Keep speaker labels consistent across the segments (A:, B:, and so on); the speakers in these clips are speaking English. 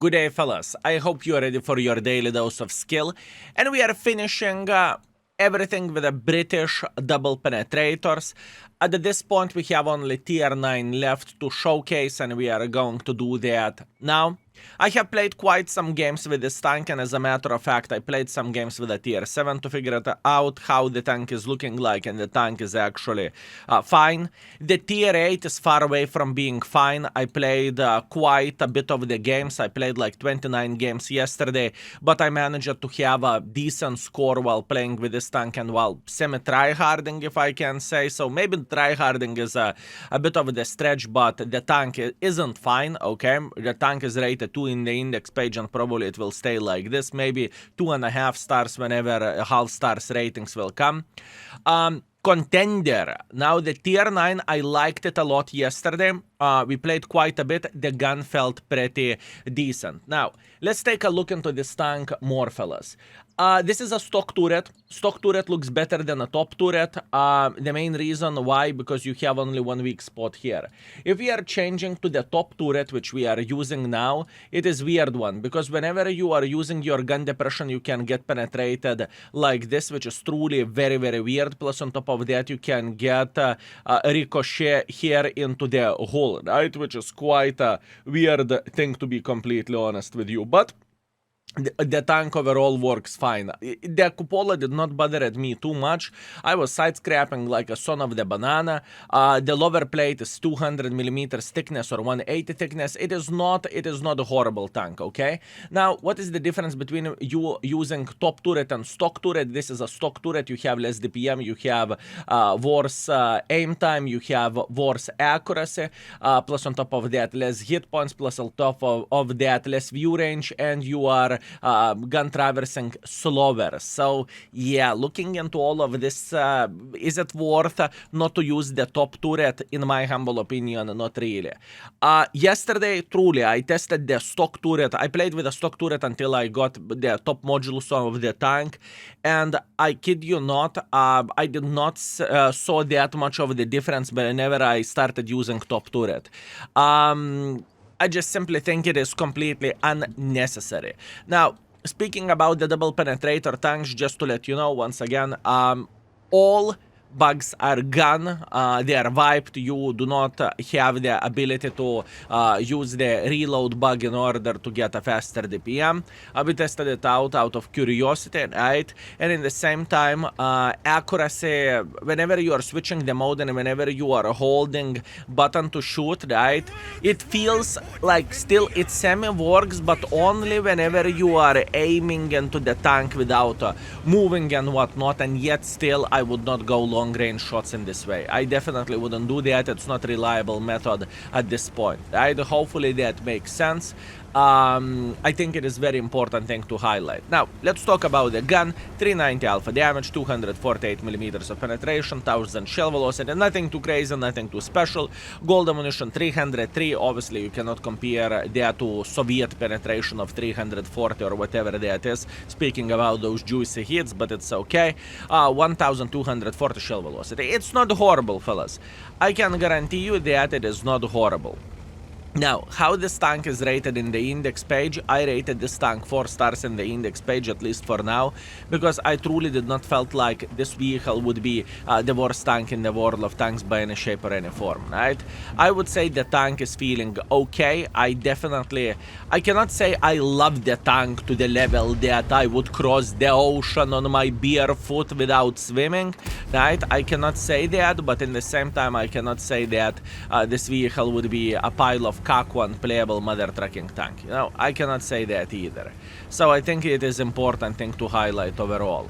A: Good day, fellas. I hope you are ready for your daily dose of skill. And we are finishing everything with the British double penetrators. At this point, we have only tier 9 left to showcase, and we are going to do that now. I have played quite some games with this tank, and as a matter of fact, I played some games with a tier 7 to figure out how the tank is looking like, and the tank is actually fine. The tier 8 is far away from being fine. I played quite a bit of the games. I played like 29 games yesterday, but I managed to have a decent score while playing with this tank and while semi-tryharding, if I can say so. Maybe tryharding is a bit of the stretch, but the tank isn't fine, okay? The tank is rated 2 in the index page, and probably it will stay like this, maybe 2.5 stars whenever half stars ratings will come. Contender. Now the tier 9, I liked it a lot yesterday. We played quite a bit. The gun felt pretty decent. Now, let's take a look into this tank more, fellas. This is a stock turret. Stock turret looks better than a top turret. The main reason why, because you have only one weak spot here. If we are changing to the top turret, which we are using now, it is weird one, because whenever you are using your gun depression, you can get penetrated like this, which is truly very, very weird. Plus, on top of that, you can get a ricochet here into the hole, right? Which is quite a weird thing, to be completely honest with you. But the tank overall works fine. The cupola did not bother at me too much. I was side-scrapping like a son of the banana. The lower plate is 200 millimeters thickness or 180 thickness. It is not a horrible tank, okay? Now, what is the difference between you using top turret and stock turret? This is a stock turret. You have less DPM, you have worse aim time, you have worse accuracy, plus on top of that less hit points, plus on top of that less view range, and you are gun traversing slower. So yeah, looking into all of this, is it worth not to use the top turret? In my humble opinion, not really. Yesterday, truly, I tested the stock turret. I played with the stock turret until I got the top modulus of the tank, and I kid you not, I did not saw that much of the difference whenever I started using top turret. I just simply think it is completely unnecessary. Now, speaking about the double penetrator tanks, just to let you know, once again, all bugs are gone. They are wiped. You do not have the ability to use the reload bug in order to get a faster DPM. We tested it out of curiosity, right? And in the same time, accuracy, whenever you are switching the mode and whenever you are holding button to shoot, right, it feels like still it semi-works, but only whenever you are aiming into the tank without moving and whatnot, and yet still I would not go long range shots in this way. I definitely wouldn't do that. It's not a reliable method at this point, right? Hopefully that makes sense. I think it is very important thing to highlight. Now, let's talk about the gun. 390 alpha damage, 248 millimeters of penetration, 1000 shell velocity, nothing too crazy, nothing too special. Gold ammunition 303, obviously you cannot compare that to Soviet penetration of 340 or whatever that is, speaking about those juicy hits, but it's okay. 1240 shell velocity. It's not horrible, fellas. I can guarantee you that it is not horrible. Now, how this tank is rated in the index page, I rated this tank 4 stars in the index page, at least for now, because I truly did not felt like this vehicle would be the worst tank in the world of tanks by any shape or any form, right? I would say the tank is feeling okay. I cannot say I love the tank to the level that I would cross the ocean on my bare foot without swimming, right? I cannot say that, but in the same time, I cannot say that this vehicle would be a pile of cock one playable mother trucking tank. You know, I cannot say that either. So I think it is important thing to highlight overall.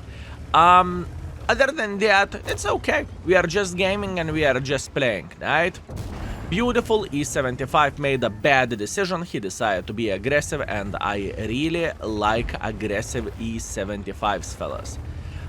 A: Other than that, it's okay. We are just gaming and we are just playing, right? Beautiful. E75 made a bad decision. He decided to be aggressive, and I really like aggressive E75s, fellas.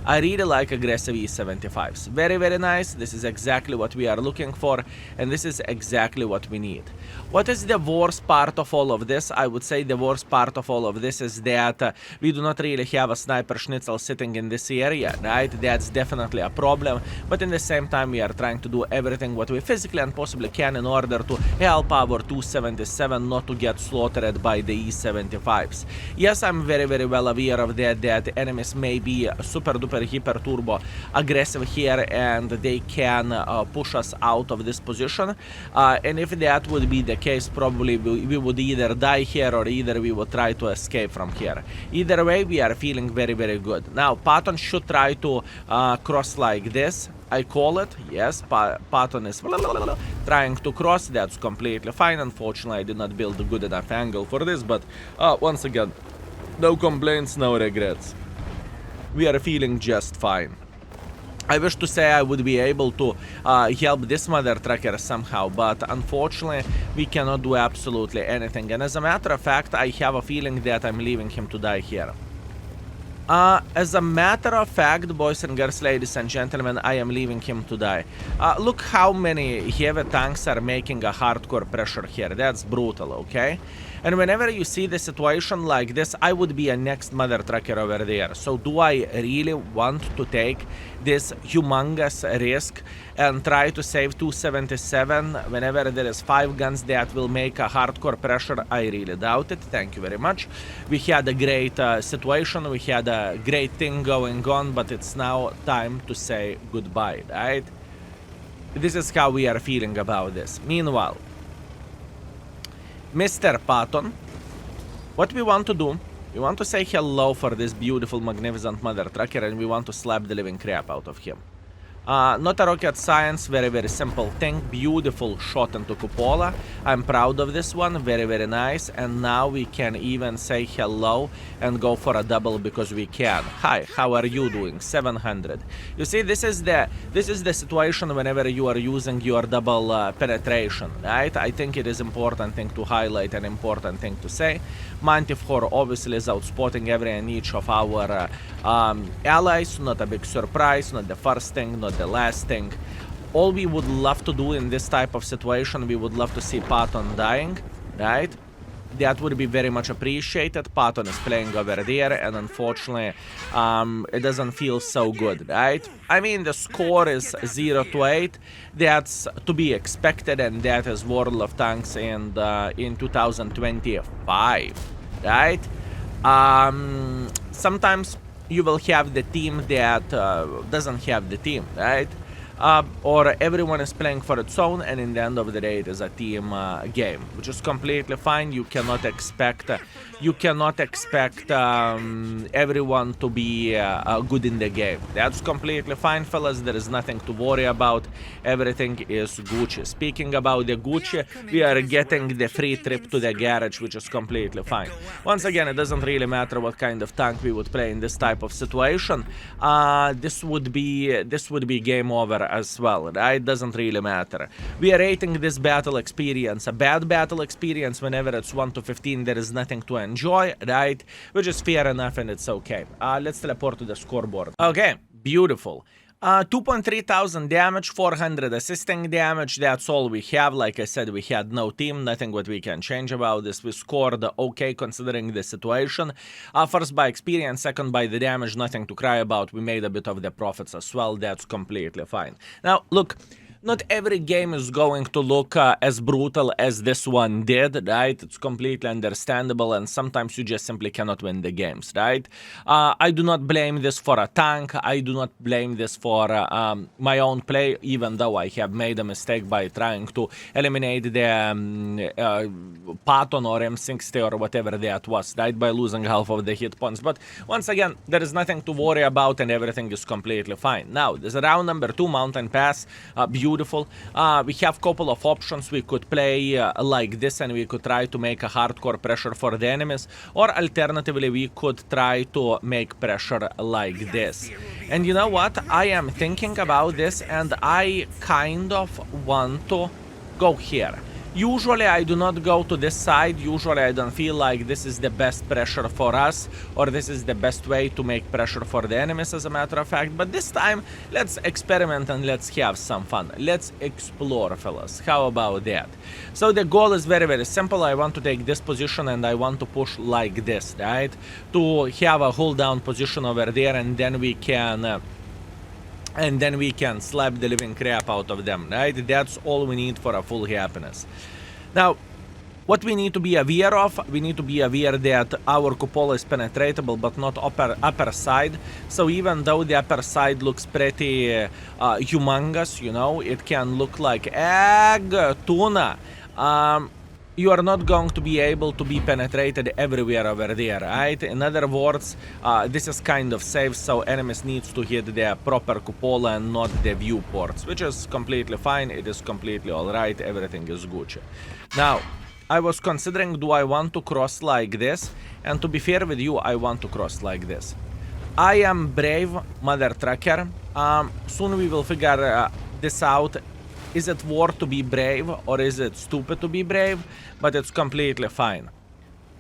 A: I really like aggressive E75s. Very, very nice. This is exactly what we are looking for, and this is exactly what we need. What is the worst part of all of this? I would say the worst part of all of this is that we do not really have a sniper schnitzel sitting in this area, right? That's definitely a problem, but in the same time we are trying to do everything what we physically and possibly can in order to help our 277 not to get slaughtered by the E75s. Yes, I'm very, very well aware of that enemies may be super duper hyper turbo aggressive here and they can push us out of this position, and if that would be the case, probably we would either die here or either we would try to escape from here. Either way, we are feeling very, very good. Now, Patton should try to cross like this. I call it, yes, Patton is trying to cross, that's completely fine. Unfortunately, I did not build a good enough angle for this, but once again, no complaints, no regrets. We are feeling just fine. I wish to say I would be able to help this mother trucker somehow, but unfortunately we cannot do absolutely anything. And as a matter of fact, I have a feeling that I'm leaving him to die here. As a matter of fact, boys and girls, ladies and gentlemen, I am leaving him to die. Look how many heavy tanks are making a hardcore pressure here. That's brutal, okay? And whenever you see the situation like this, I would be a next mother trucker over there. So do I really want to take this humongous risk and try to save 277 whenever there is 5 guns that will make a hardcore pressure? I really doubt it. Thank you very much. We had a great situation. We had a great thing going on, but it's now time to say goodbye, right? This is how we are feeling about this. Meanwhile, Mr. Patton, what we want to do, we want to say hello for this beautiful, magnificent mother trucker, and we want to slap the living crap out of him. Not a rocket science, very, very simple thing. Beautiful shot into cupola. I'm proud of this one, very, very nice. And now we can even say hello and go for a double because we can. Hi, how are you doing? 700. You see, this is the situation whenever you are using your double penetration, right? I think it is important thing to highlight, an important thing to say. Manticore obviously is outspotting every and each of our allies. Not a big surprise, not the first thing, not the last thing. All we would love to do in this type of situation, we would love to see Patton dying, right? That would be very much appreciated. Patton is playing over there, and unfortunately, it doesn't feel so good, right? I mean, the score is 0-8. That's to be expected, and that is World of Tanks in 2025, right? Sometimes you will have the team that doesn't have the team, right? Or everyone is playing for its own, and in the end of the day, it is a team game, which is completely fine. You cannot expect everyone to be good in the game. That's completely fine, fellas. There is nothing to worry about. Everything is Gucci. Speaking about the Gucci, we are getting the free trip to the garage, which is completely fine. Once again, it doesn't really matter what kind of tank we would play in this type of situation. This would be game over as well, right? Doesn't really matter. We are rating this battle experience a bad battle experience. Whenever it's 1 to 15, there is nothing to enjoy, right? Which is fair enough, and it's okay. Let's teleport to the scoreboard. Okay, beautiful. 2.3 thousand damage, 400 assisting damage. That's all we have. Like I said, we had no team, nothing what we can change about this. We scored okay considering the situation. First by experience, second by the damage, nothing to cry about. We made a bit of the profits as well. That's completely fine. Now, look, not every game is going to look as brutal as this one did, right? It's completely understandable, and sometimes you just simply cannot win the games, right? I do not blame this for a tank. I do not blame this for my own play, even though I have made a mistake by trying to eliminate the Patton or M60 or whatever that was, right? By losing half of the hit points. But once again, there is nothing to worry about, and everything is completely fine. Now, there's round number 2, Mountain Pass. Beautiful. We have a couple of options. We could play like this, and we could try to make a hardcore pressure for the enemies, or alternatively we could try to make pressure like this. And you know what? I am thinking about this, and I kind of want to go here. Usually I do not go to this side. Usually I don't feel like this is the best pressure for us, or this is the best way to make pressure for the enemies, as a matter of fact. But this time, let's experiment and let's have some fun. Let's explore, fellas. How about that? So the goal is very, very simple. I want to take this position and I want to push like this, right? To have a hold down position over there, and then we can slap the living crap out of them, right? That's all we need for a full happiness. Now, what we need to be aware of, we need to be aware that our cupola is penetratable, but not upper side. So even though the upper side looks pretty humongous, you know, it can look like egg tuna. You are not going to be able to be penetrated everywhere over there, right? In other words, this is kind of safe, so enemies needs to hit the proper cupola and not the viewports, which is completely fine. It is completely alright. Everything is Gucci. Now, I was considering, do I want to cross like this? And to be fair with you, I want to cross like this. I am brave, mother trucker. Soon we will figure this out. Is it worth to be brave, or is it stupid to be brave? But it's completely fine.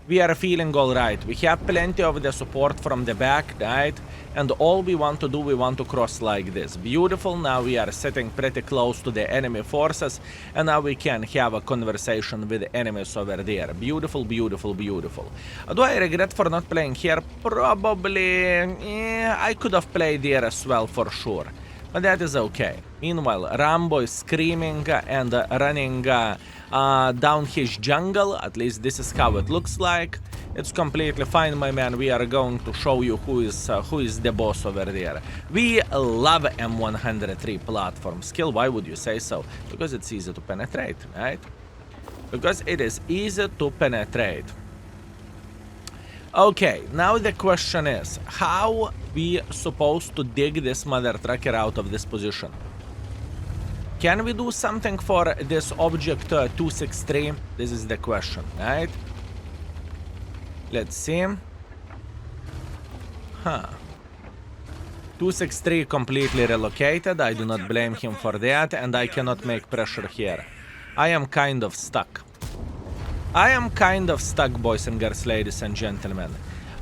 A: We are feeling alright. We have plenty of the support from the back, right? And all we want to do, we want to cross like this. Beautiful. Now we are sitting pretty close to the enemy forces, and now we can have a conversation with the enemies over there. Beautiful, beautiful, beautiful. Do I regret for not playing here? Probably. I could have played there as well for sure. But that is okay. Meanwhile, Rambo is screaming and running down his jungle. At least this is how it looks like. It's completely fine, my man. We are going to show you who is the boss over there. We love M103 platform skill. Why would you say so? Because it's easy to penetrate, right? Because it is easy to penetrate. Okay, now the question is, how we supposed to dig this mother trucker out of this position? Can we do something for this object 263? This is the question, right? Let's see. 263 completely relocated. I do not blame him for that, and I cannot make pressure here. I am kind of stuck. Boys and girls, ladies and gentlemen.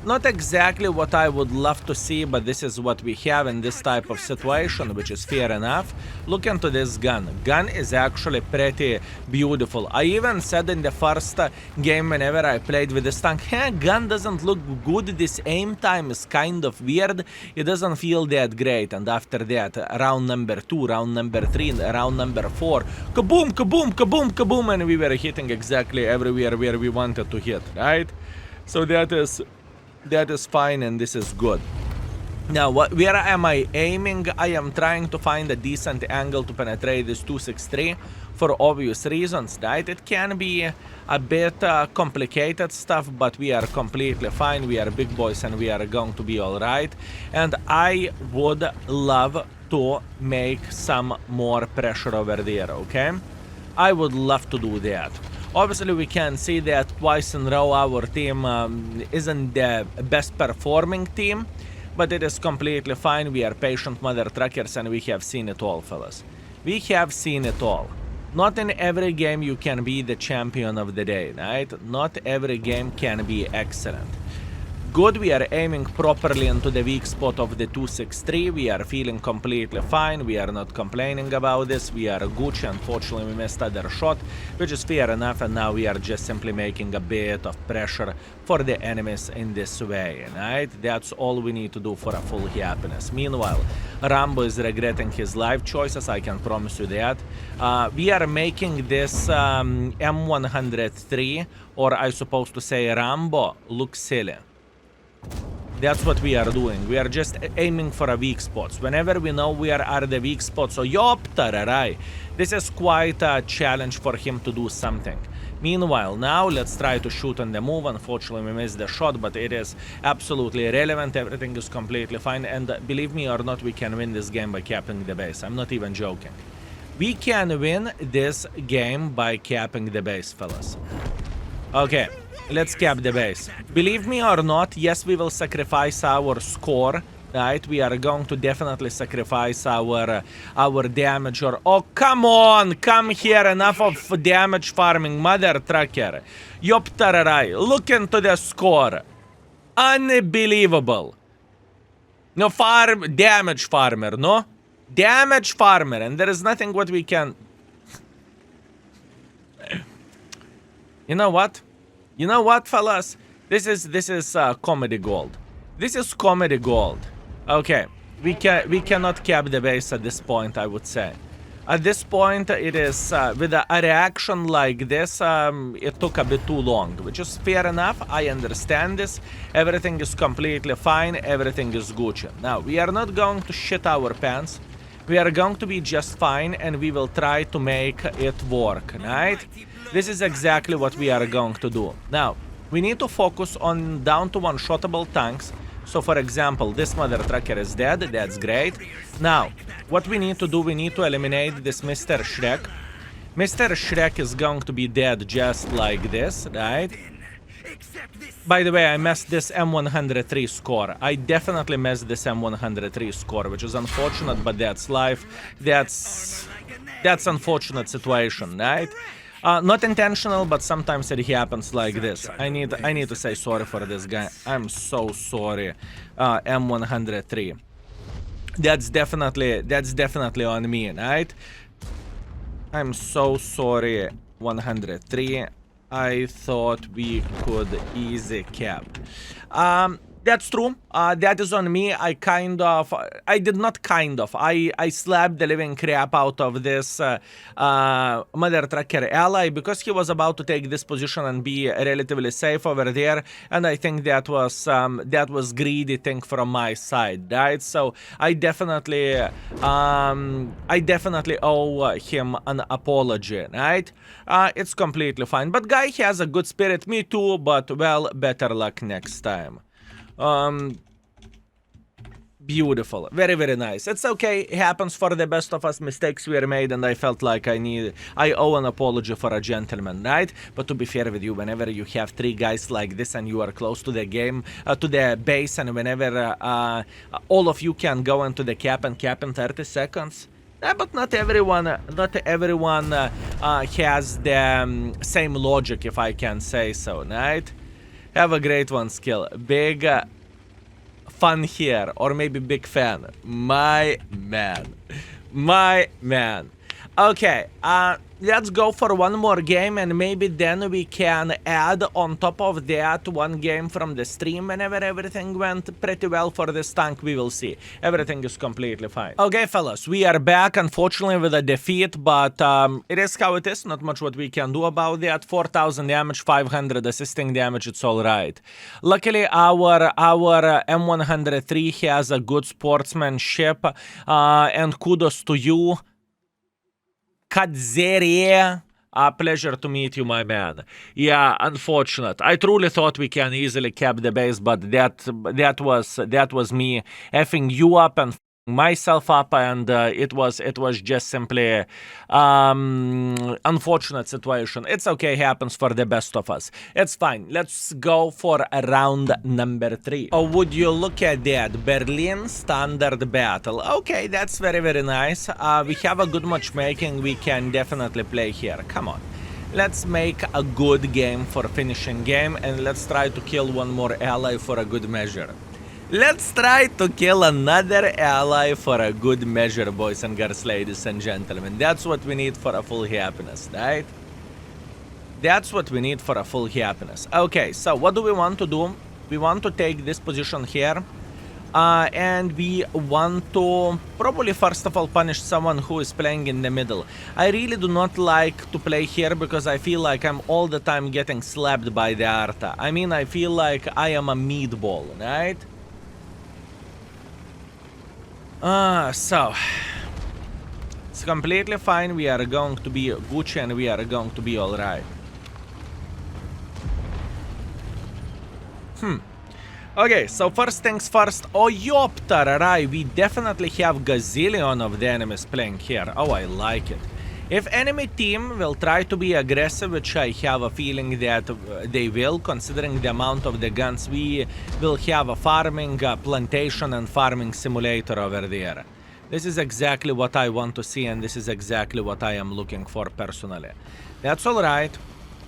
A: Not exactly what I would love to see, but this is what we have in this type of situation, which is fair enough. Look into this gun. Gun is actually pretty beautiful. I even said in the first game whenever I played with this tank, hey, gun doesn't look good. This aim time is kind of weird. It doesn't feel that great. And after that, round number 2, round number 3, round number 4, kaboom, kaboom, kaboom, kaboom, and we were hitting exactly everywhere where we wanted to hit, right? So that is fine, and this is good. Now, where am I aiming? I am trying to find a decent angle to penetrate this 263 for obvious reasons, right? It can be a bit complicated stuff, but we are completely fine. We are big boys and we are going to be all right. And I would love to make some more pressure over there, okay? I would love to do that. Obviously, we can see that twice in a row our team isn't the best performing team, but it is completely fine. We are patient mother truckers and we have seen it all, fellas. We have seen it all. Not in every game you can be the champion of the day, right? Not every game can be excellent. Good, we are aiming properly into the weak spot of the 263. We are feeling completely fine. We are not complaining about this. We are Gucci. Unfortunately, we missed other shot, which is fair enough. And now we are just simply making a bit of pressure for the enemies in this way, right? That's all we need to do for a full happiness. Meanwhile, Rambo is regretting his life choices. I can promise you that. We are making this M103, or I supposed to say Rambo, look silly. That's what we are doing. We are just aiming for a weak spots. Whenever we know where are the weak spots, so yoptararai, this is quite a challenge for him to do something. Meanwhile, now let's try to shoot on the move. Unfortunately, we missed the shot, but it is absolutely irrelevant. Everything is completely fine. And believe me or not, we can win this game by capping the base. I'm not even joking. We can win this game by capping the base, fellas. Okay. Let's cap the base. Believe me or not, yes, we will sacrifice our score Right, we are going to definitely sacrifice our damager. Oh, come on, come here, enough of damage farming, mother trucker. Yoptararai, look into the score. Unbelievable. No damage farmer, no? Damage farmer, and there is nothing what we can... You know what? You know what, fellas? This is comedy gold. This is comedy gold. Okay, we cannot cap the base at this point, I would say. At this point, it is with a reaction like this, it took a bit too long, which is fair enough. I understand this. Everything is completely fine. Everything is Gucci. Now, we are not going to shit our pants. We are going to be just fine, and we will try to make it work, right? This is exactly what we are going to do. Now, we need to focus on down to one-shottable tanks. So, for example, this mother trucker is dead. That's great. Now, what we need to do, we need to eliminate this Mr. Shrek. Mr. Shrek is going to be dead just like this, right? By the way, I messed this M103 score. I definitely messed this M103 score, which is unfortunate, but that's life. That's unfortunate situation, right? Not intentional, but sometimes it happens like this. I need to say sorry for this guy. I'm so sorry, M103. That's definitely on me, right? I'm so sorry, 103. I thought we could easy cap. That's true. That is on me. I slapped the living crap out of this mother trucker ally because he was about to take this position and be relatively safe over there, and I think that was greedy thing from my side, right? So I definitely owe him an apology, right? It's completely fine. But guy has a good spirit, me too. But well, better luck next time. Beautiful. Very, very nice. It's okay. It happens for the best of us. Mistakes were made, and I felt like I owe an apology for a gentleman, right? But to be fair with you, whenever you have three guys like this and you are close to the game, to the base, and whenever all of you can go into the cap in 30 seconds, but not everyone has the same logic, if I can say so, right? Have a great one, Skill. Big fan here, or maybe big fan. My man. My man. Okay, let's go for one more game, and maybe then we can add on top of that one game from the stream whenever everything went pretty well for this tank. We will see. Everything is completely fine. Okay, fellas, we are back, unfortunately, with a defeat, but it is how it is. Not much what we can do about that. 4,000 damage, 500 assisting damage, it's all right. Luckily, our M103 has a good sportsmanship, and kudos to you, Kadzere. Pleasure to meet you, my man. Yeah, unfortunate. I truly thought we can easily cap the base, but that was me effing you up and myself up, and it was just simply unfortunate situation. It's okay, happens for the best of us. It's fine. Let's go for round number 3. Oh, would you look at that? Berlin standard battle. Okay, that's very, very nice. We have a good matchmaking. We can definitely play here. Come on. Let's make a good game for finishing game, and let's try to kill one more ally for a good measure. Let's try to kill another ally for a good measure, boys and girls, ladies and gentlemen. That's what we need for a full happiness, right? That's what we need for a full happiness. Okay, so what do we want to do? We want to take this position here. And we want to probably first of all punish someone who is playing in the middle. I really do not like to play here because I feel like I'm all the time getting slapped by the Arta. I mean, I feel like I am a meatball, right? So it's completely fine. We are going to be Gucci and we are going to be alright. Okay, so first things first. Oh, Yoptararai, we definitely have gazillion of the enemies playing here. Oh, I like it. If enemy team will try to be aggressive, which I have a feeling that they will, considering the amount of the guns, we will have a farming plantation and farming simulator over there. This is exactly what I want to see, and this is exactly what I am looking for personally. That's alright.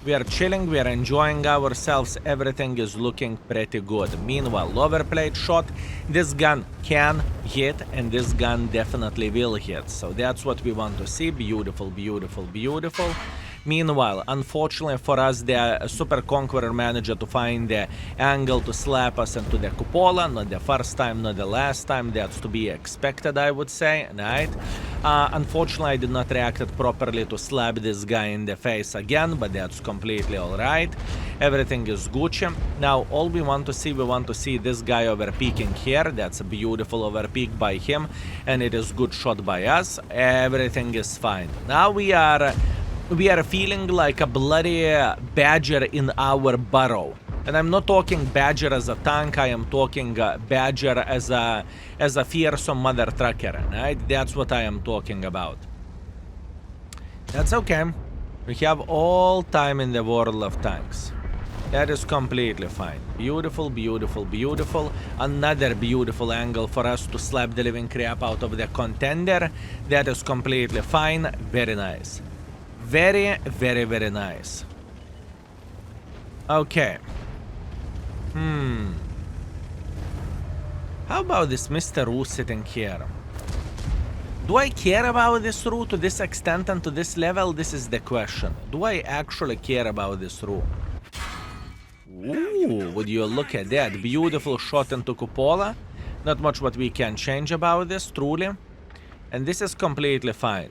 A: We are chilling, we are enjoying ourselves, everything is looking pretty good. Meanwhile, overplayed shot, this gun can hit, and this gun definitely will hit. So that's what we want to see. Beautiful, beautiful, beautiful. Meanwhile, unfortunately for us, the Super Conqueror managed to find the angle to slap us into the cupola. Not the first time, not the last time. That's to be expected, I would say. Right? Unfortunately, I did not react properly to slap this guy in the face again, but that's completely alright. Everything is Gucci. Now, all we want to see this guy overpeaking here. That's a beautiful overpeak by him, and it is good shot by us. Everything is fine. Now we are feeling like a bloody badger in our burrow. And I'm not talking badger as a tank, I am talking badger as a fearsome mother trucker, right? That's what I am talking about. That's okay. We have all time in the world of tanks. That is completely fine. Beautiful, beautiful, beautiful. Another beautiful angle for us to slap the living crap out of the Contender. That is completely fine. Very nice. Very, very, very nice. Okay. How about this Mr. Wu sitting here? Do I care about this Wu to this extent and to this level? This is the question. Do I actually care about this Wu? Ooh, would you look at that? Beautiful shot into cupola. Not much what we can change about this, truly. And this is completely fine.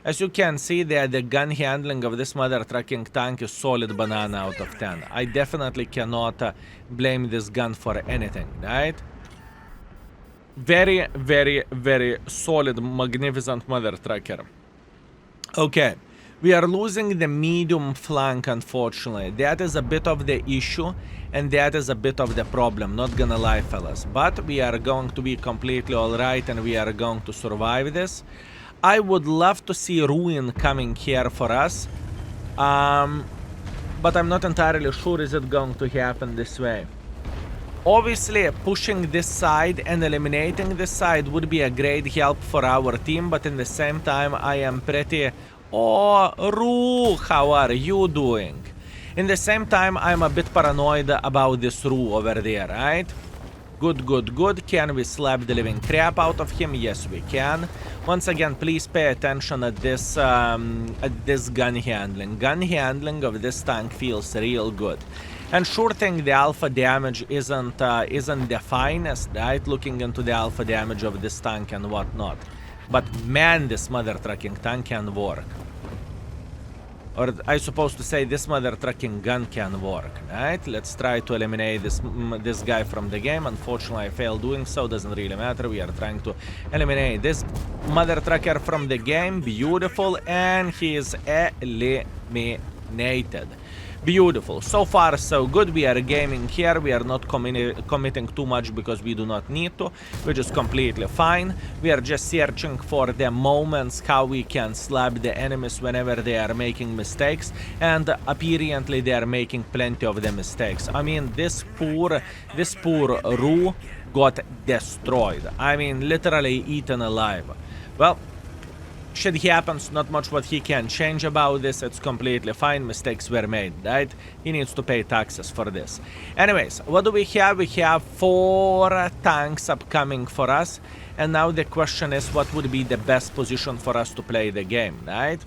A: As you can see, the gun handling of this mother trucking tank is solid banana out of 10. I definitely cannot blame this gun for anything, right? Very, very, very solid, magnificent mother trucker. Okay, we are losing the medium flank, unfortunately. That is a bit of the issue, and that is a bit of the problem, not gonna lie, fellas. But we are going to be completely alright, and we are going to survive this. I would love to see Ruin coming here for us, but I'm not entirely sure is it going to happen this way. Obviously, pushing this side and eliminating this side would be a great help for our team, but in the same time, I am pretty... Oh, Ru, how are you doing? In the same time, I'm a bit paranoid about this Ru over there, right? Good, good, good. Can we slap the living crap out of him? Yes, we can. Once again, please pay attention at this gun handling. Gun handling of this tank feels real good. And sure thing, the alpha damage isn't the finest, right? Looking into the alpha damage of this tank and whatnot. But man, this mother trucking tank can work. Or I supposed to say this mother trucking gun can work, right? Let's try to eliminate this guy from the game. Unfortunately, I failed doing so. Doesn't really matter. We are trying to eliminate this mother trucker from the game. Beautiful. And he is eliminated. Beautiful. So far, so good. We are gaming here. We are not committing too much because we do not need to, which is completely fine. We are just searching for the moments how we can slap the enemies whenever they are making mistakes, and apparently they are making plenty of the mistakes. I mean, this poor Ru got destroyed. I mean, literally eaten alive. Well, shit happens, not much what he can change about this. It's completely fine. Mistakes were made, right? He needs to pay taxes for this. Anyways, what do we have? We have 4 tanks upcoming for us. And now the question is, what would be the best position for us to play the game, right?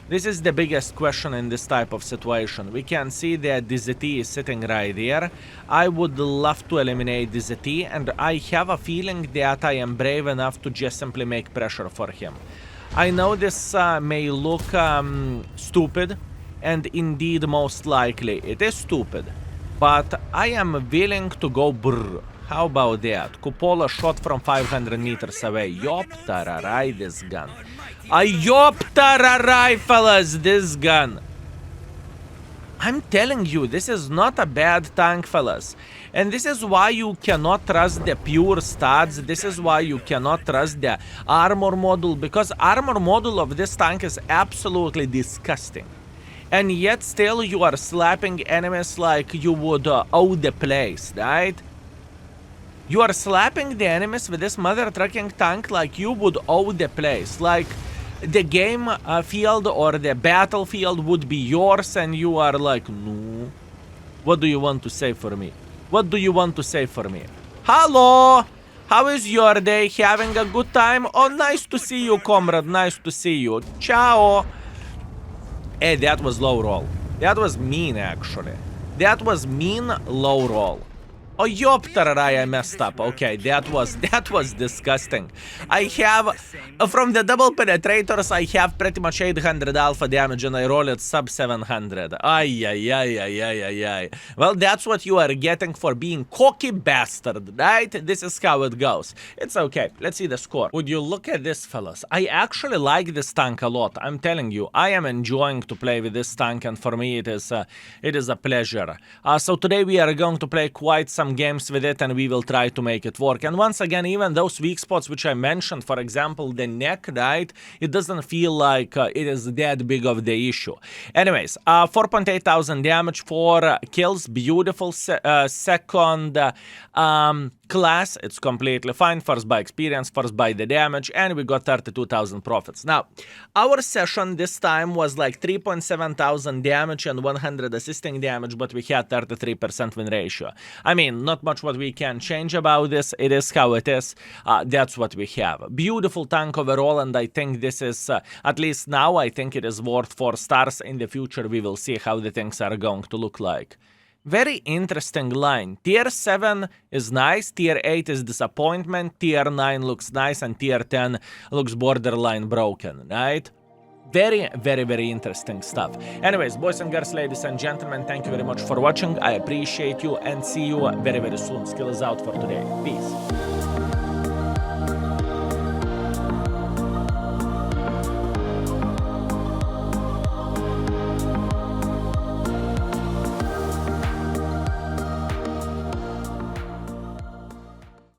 A: This is the biggest question in this type of situation. We can see that DZT is sitting right there. I would love to eliminate DZT, and I have a feeling that I am brave enough to just simply make pressure for him. I know this may look stupid, and indeed most likely it is stupid, but I am willing to go brr. How about that? Cupola shot from 500 meters away. Yop-tararai, this gun. Yop-tararai, fellas, this gun. I'm telling you, this is not a bad tank, fellas. And this is why you cannot trust the pure stats. This is why you cannot trust the armor module, because armor module of this tank is absolutely disgusting. And yet still you are slapping enemies like you would owe the place, right? You are slapping the enemies with this mother trucking tank like you would owe the place. Like the game field or the battlefield would be yours and you are like, no. What do you want to say for me? What do you want to say for me? Hello! How is your day? Having a good time? Oh, nice to see you, comrade. Nice to see you. Ciao! Hey, that was low roll. That was mean, actually. That was mean low roll. Oh, Yoptararai, I messed up. Okay, that was disgusting. I have, from the double penetrators, I have pretty much 800 alpha damage and I roll it sub 700. Ay. Well, that's what you are getting for being cocky bastard, right? This is how it goes. It's okay. Let's see the score. Would you look at this, fellas? I actually like this tank a lot. I'm telling you, I am enjoying to play with this tank, and for me, it is a pleasure. So today we are going to play quite some games with it and we will try to make it work. And once again, even those weak spots which I mentioned, for example the neck, right, it doesn't feel like it is that big of the issue. Anyways, 4.8 thousand damage, 4 kills, beautiful. Second class, it's completely fine. First by experience, first by the damage, and we got 32,000 profits. Now, our session this time was like 3.7 thousand damage and 100 assisting damage, but we had 33% win ratio. I mean, not much what we can change about this. It is how it is. That's what we have. Beautiful tank overall, and I think this is, at least now, I think it is worth 4 stars. In the future, we will see how the things are going to look like. Very interesting line. Tier 7 is nice, Tier 8 is disappointment, Tier 9 looks nice, and Tier 10 looks borderline broken, right? Very interesting stuff. Anyways, boys and girls, ladies and gentlemen, thank you very much for watching. I appreciate you and see you very soon. Skill is out for today. Peace.